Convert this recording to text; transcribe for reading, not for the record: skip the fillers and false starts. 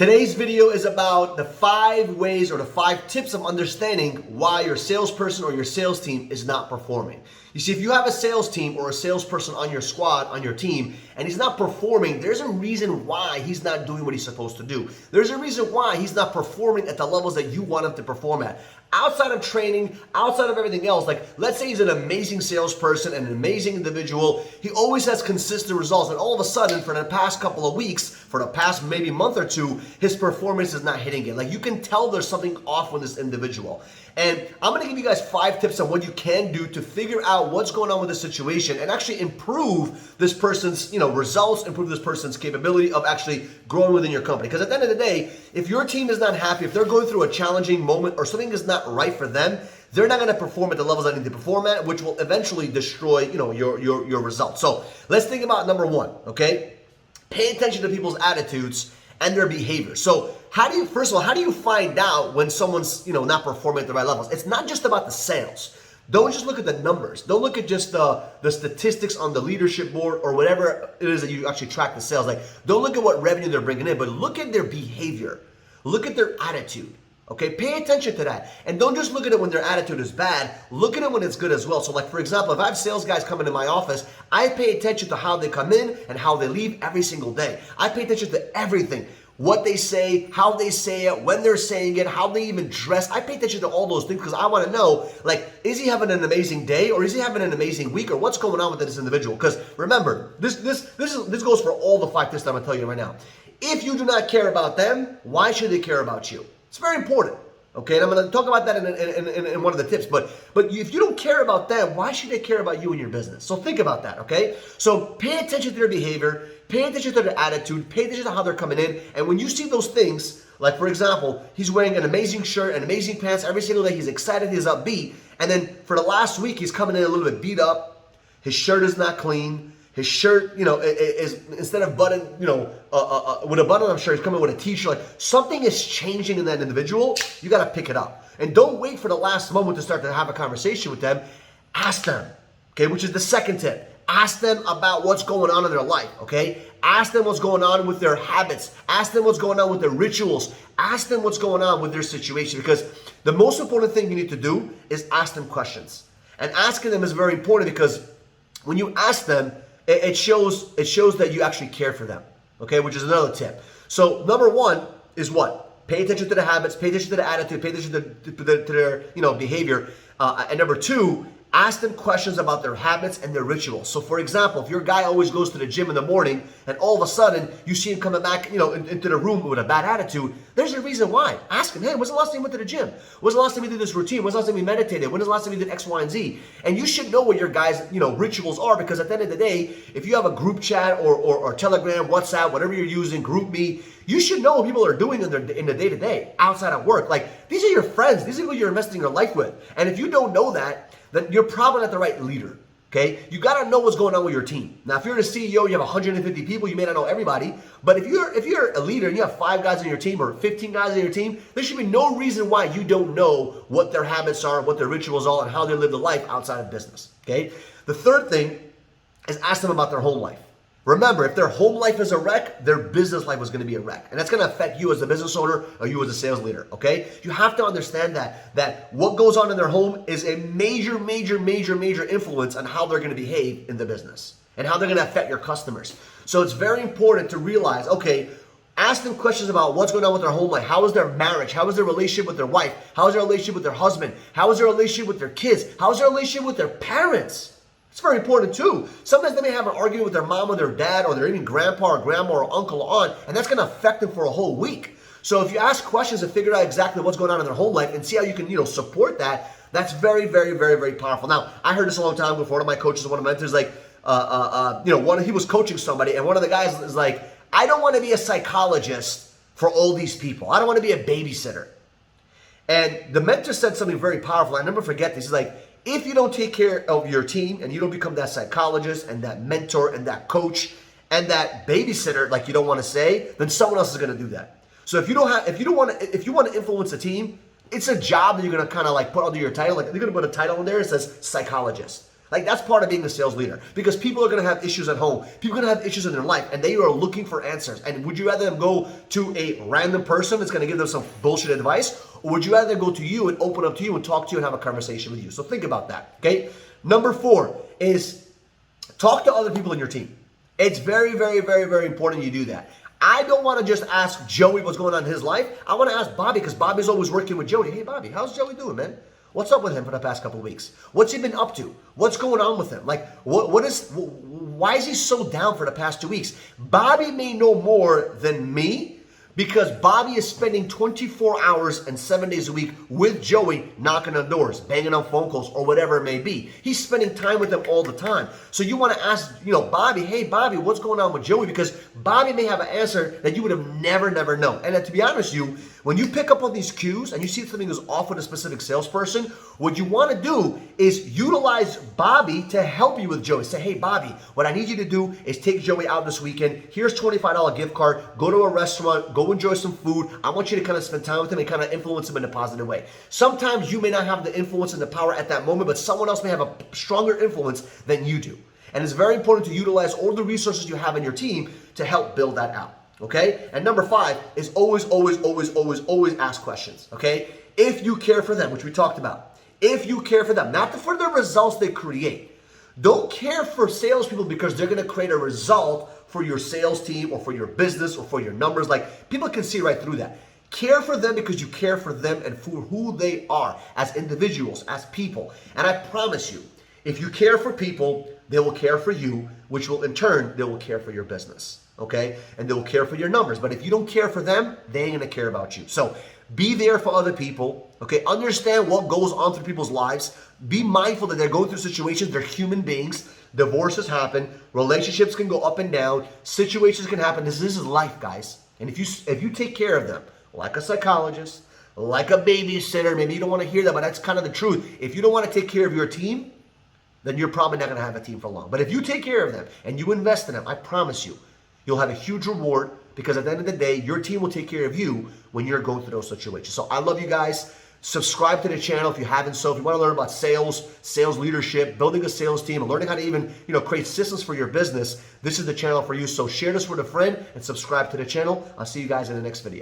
Today's video is about the 5 ways or the 5 tips of understanding why your salesperson or your sales team is not performing. You see, if you have a sales team or a salesperson on your squad, on your team, and he's not performing, there's a reason why he's not doing what he's supposed to do. There's a reason why he's not performing at the levels that you want him to perform at. Outside of training, outside of everything else, like let's say he's an amazing salesperson and an amazing individual, he always has consistent results, and all of a sudden for the past couple of weeks, for the past maybe month or two, his performance is not hitting it. Like you can tell there's something off with this individual. And I'm gonna give you guys 5 tips on what you can do to figure out what's going on with the situation and actually improve this person's results, improve this person's capability of actually growing within your company. Because at the end of the day, if your team is not happy, if they're going through a challenging moment or something is not right for them, they're not gonna perform at the levels they need to perform at, which will eventually destroy your results. So let's think about number 1, okay? Pay attention to people's attitudes and their behavior. So first of all, how do you find out when someone's not performing at the right levels? It's not just about the sales. Don't just look at the numbers. Don't look at just the statistics on the leadership board or whatever it is that you actually track the sales. Like, don't look at what revenue they're bringing in, but look at their behavior. Look at their attitude. Okay, pay attention to that. And don't just look at it when their attitude is bad. Look at it when it's good as well. So like, for example, if I have sales guys come into my office, I pay attention to how they come in and how they leave every single day. I pay attention to everything. What they say, how they say it, when they're saying it, how they even dress. I pay attention to all those things because I want to know, like, is he having an amazing day or is he having an amazing week or what's going on with this individual? Because remember, this goes for all the 5 tips that I'm going to tell you right now. If you do not care about them, why should they care about you? It's very important. Okay, and I'm going to talk about that in one of the tips. But if you don't care about them, why should they care about you and your business? So think about that, okay? So pay attention to their behavior, pay attention to their attitude, pay attention to how they're coming in. And when you see those things, like for example, he's wearing an amazing shirt and amazing pants every single day, he's excited, he's upbeat. And then for the last week, he's coming in a little bit beat up. His shirt is not clean. His shirt, is instead of button, with a button, I'm sure he's coming with a t-shirt. Like something is changing in that individual. You got to pick it up. And don't wait for the last moment to start to have a conversation with them. Ask them, okay, which is the second tip. Ask them about what's going on in their life, okay? Ask them what's going on with their habits. Ask them what's going on with their rituals. Ask them what's going on with their situation, because the most important thing you need to do is ask them questions. And asking them is very important because when you ask them, it shows that you actually care for them, okay, which is another tip. So number 1 is what? Pay attention to the habits, pay attention to the attitude, pay attention to their behavior. And number 2, ask them questions about their habits and their rituals. So for example, if your guy always goes to the gym in the morning and all of a sudden you see him coming back into the room with a bad attitude, there's a reason why. Ask him, hey, when's the last time you went to the gym? When's the last time you did this routine? When's the last time you meditated? When was the last time you did X, Y, and Z? And you should know what your guys' rituals are, because at the end of the day, if you have a group chat or Telegram, WhatsApp, whatever you're using, GroupMe, you should know what people are doing in the day-to-day outside of work. Like, these are your friends. These are who you're investing your life with. And if you don't know that, then you're probably not the right leader, okay? You gotta know what's going on with your team. Now, if you're a CEO, you have 150 people, you may not know everybody, but if you're a leader and you have 5 guys on your team or 15 guys on your team, there should be no reason why you don't know what their habits are, what their rituals are, and how they live their life outside of business, okay? The third thing is ask them about their home life. Remember, if their home life is a wreck, their business life is going to be a wreck. And that's going to affect you as a business owner or you as a sales leader, okay? You have to understand that what goes on in their home is a major influence on how they're going to behave in the business and how they're going to affect your customers. So it's very important to realize, okay, ask them questions about what's going on with their home life. How is their marriage? How is their relationship with their wife? How is their relationship with their husband? How is their relationship with their kids? How is their relationship with their parents? It's very important too. Sometimes they may have an argument with their mom or their dad or their even grandpa or grandma or uncle or aunt, and that's going to affect them for a whole week. So if you ask questions and figure out exactly what's going on in their home life and see how you can, support that, that's very powerful. Now, I heard this a long time ago. One of my coaches, one of my mentors, he was coaching somebody, and one of the guys is like, I don't want to be a psychologist for all these people. I don't want to be a babysitter. And the mentor said something very powerful. I never forget this. He's like, if you don't take care of your team and you don't become that psychologist and that mentor and that coach and that babysitter, like you don't want to say, then someone else is going to do that. So if you want to influence a team, it's a job that you're going to kind of like put under your title. Like you're going to put a title in there that says psychologist. Like, that's part of being a sales leader, because people are going to have issues at home. People are going to have issues in their life, and they are looking for answers. And would you rather them go to a random person that's going to give them some bullshit advice, or would you rather go to you and open up to you and talk to you and have a conversation with you? So think about that, okay? Number 4 is talk to other people in your team. It's very, very, very, very important you do that. I don't want to just ask Joey what's going on in his life. I want to ask Bobby, because Bobby's always working with Joey. Hey, Bobby, how's Joey doing, man? What's up with him for the past couple of weeks? What's he been up to? What's going on with him? Like, why is he so down for the past 2 weeks? Bobby may know more than me, because Bobby is spending 24 hours and 7 days a week with Joey, knocking on doors, banging on phone calls, or whatever it may be. He's spending time with them all the time. So you want to ask, Bobby, hey, Bobby, what's going on with Joey? Because Bobby may have an answer that you would have never known. And to be honest with you, when you pick up on these cues and you see something is off with a specific salesperson, what you want to do is utilize Bobby to help you with Joey. Say, hey, Bobby, what I need you to do is take Joey out this weekend. Here's $25 gift card. Go to a restaurant. Go enjoy some food. I want you to kind of spend time with him and kind of influence him in a positive way. Sometimes you may not have the influence and the power at that moment, but someone else may have a stronger influence than you do. And it's very important to utilize all the resources you have in your team to help build that out. Okay? And number 5 is always ask questions. Okay? If you care for them, which we talked about. If you care for them, not for the results they create. Don't care for salespeople because they're going to create a result for your sales team or for your business or for your numbers. Like, people can see right through that. Care for them because you care for them and for who they are as individuals, as people. And I promise you, if you care for people, they will care for you, which will in turn, they will care for your business. Okay? And they will care for your numbers. But if you don't care for them, they ain't gonna care about you. So be there for other people. Okay? Understand what goes on through people's lives. Be mindful that they're going through situations. They're human beings. Divorces happen. Relationships can go up and down. Situations can happen. This is life, guys. And if you take care of them, like a psychologist, like a babysitter, maybe you don't want to hear that, but that's kind of the truth. If you don't want to take care of your team, then you're probably not going to have a team for long. But if you take care of them and you invest in them, I promise you, you'll have a huge reward, because at the end of the day, your team will take care of you when you're going through those situations. So I love you guys. Subscribe to the channel if you haven't. So if you want to learn about sales leadership, building a sales team, and learning how to even create systems for your business, this is the channel for you. So share this with a friend and subscribe to the channel. I'll see you guys in the next video.